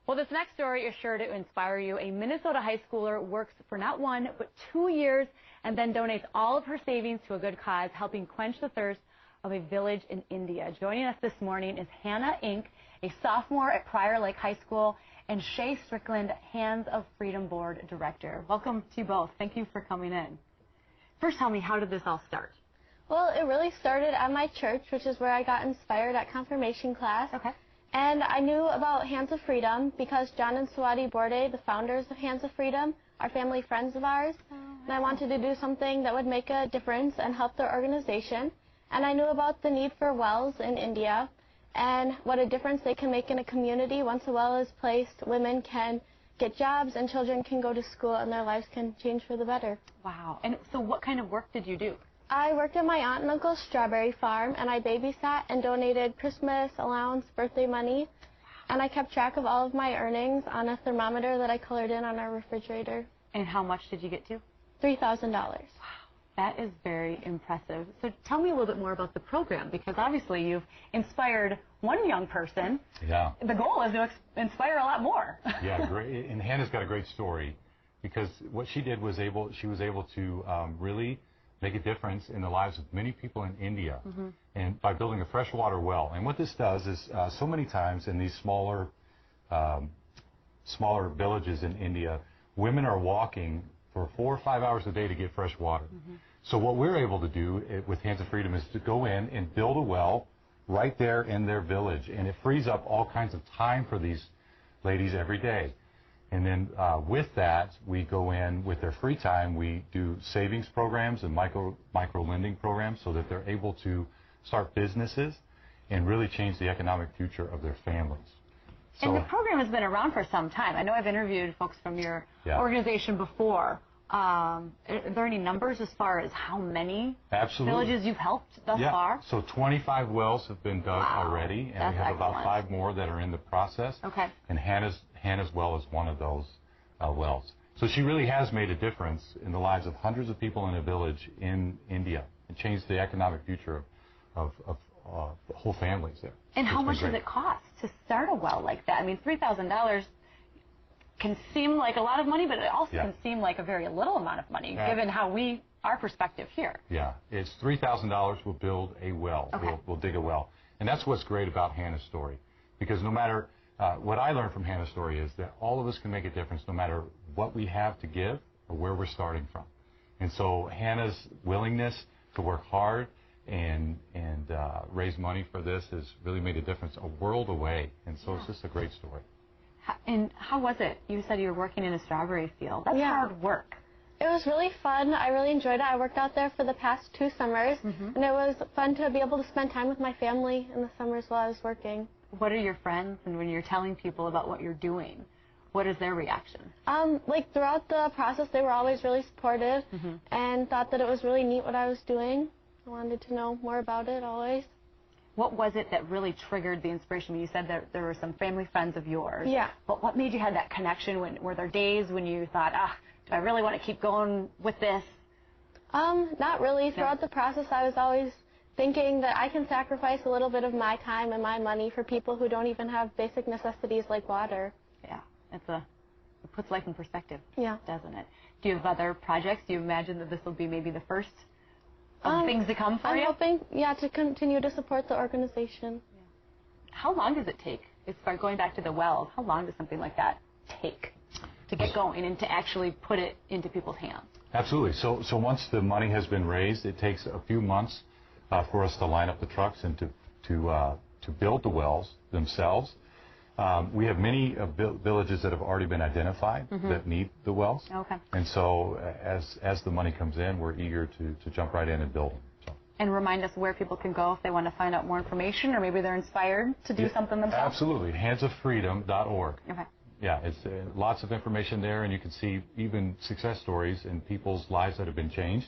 Well, this next story is sure to inspire you. A Minnesota high schooler works for not 1, but 2 years and then donates all of her savings to a good cause, helping quench the thirst of a village in India. Joining us this morning is Hannah Inc., a sophomore at Prior Lake High School, and Shay Strickland, Hands of Freedom Board Director. Welcome to you both. Thank you for coming in. First, tell me, how did this all start? Well, it really started at my church, which is where I got inspired at confirmation class. Okay. And I knew about Hands of Freedom because John and Swati Borde, the founders of Hands of Freedom, are family friends of ours. Oh, wow. And I wanted to do something that would make a difference and help their organization. And I knew about the need for wells in India and what a difference they can make in a community. Once a well is placed, women can get jobs and children can go to school and their lives can change for the better. Wow. And so what kind of work did you do? I worked at my aunt and uncle's strawberry farm, and I babysat and donated Christmas allowance, birthday money, and I kept track of all of my earnings on a thermometer that I colored in on our refrigerator. And how much did you get to? $3,000. Wow, that is very impressive. So tell me a little bit more about the program, because obviously you've inspired one young person. Yeah. The goal is to inspire a lot more. Yeah, great. And Hannah's got a great story, because what she did was she was able to really make a difference in the lives of many people in India, and by building a freshwater well. And what this does is, so many times in these smaller villages in India, women are walking for 4 or 5 hours a day to get fresh water. So what we're able to do with Hands of Freedom is to go in and build a well right there in their village, and it frees up all kinds of time for these ladies every day. And then with that, we go in with their free time. We do savings programs and micro lending programs so that they're able to start businesses and really change the economic future of their families. So, and the program has been around for some time. I know I've interviewed folks from your organization before. Are there any numbers as far as how many villages you've helped thus far? So 25 wells have been dug already, and we have about 5 more that are in the process. Okay. And Hannah's well is one of those wells. So she really has made a difference in the lives of hundreds of people in a village in India and changed the economic future of whole families there. And how much does it cost to start a well like that? I mean, $3,000 can seem like a lot of money, but it also can seem like a very little amount of money, given our perspective here. Yeah, it's $3,000. We'll build a well. Okay. We'll dig a well. And that's what's great about Hannah's story, because no matter what I learned from Hannah's story is that all of us can make a difference no matter what we have to give or where we're starting from. And so Hannah's willingness to work hard and raise money for this has really made a difference a world away. And so it's just a great story. And how was it? You said you were working in a strawberry field. That's hard work. It was really fun. I really enjoyed it. I worked out there for the past 2 summers, and it was fun to be able to spend time with my family in the summers while I was working. What are your friends, and when you're telling people about what you're doing, what is their reaction? Like throughout the process, they were always really supportive and thought that it was really neat what I was doing. I wanted to know more about it always. What was it that really triggered the inspiration? You said that there were some family friends of yours. Yeah. But what made you have that connection? Were there days when you thought, do I really want to keep going with this? Not really. Throughout the process, I was always thinking that I can sacrifice a little bit of my time and my money for people who don't even have basic necessities like water. Yeah. It puts life in perspective, doesn't it? Do you have other projects? Do you imagine that this will be maybe the first things to come for you? I'm hoping, to continue to support the organization. Yeah. How long does it take, as far going back to the wells, how long does something like that take to get going and to actually put it into people's hands? Absolutely. So once the money has been raised, it takes a few months for us to line up the trucks and to build the wells themselves. We have many villages that have already been identified that need the wells. Okay. And so as the money comes in, we're eager to jump right in and build them. So. And remind us where people can go if they want to find out more information, or maybe they're inspired to do something themselves. Absolutely. Handsoffreedom.org. Okay. Yeah, it's lots of information there, and you can see even success stories in people's lives that have been changed.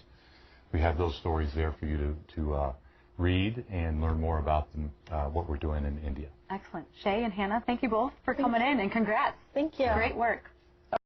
We have those stories there for you to read and learn more about them, what we're doing in India. Excellent. Shay and Hannah, thank you both for coming in, and congrats. Thank you. Great work.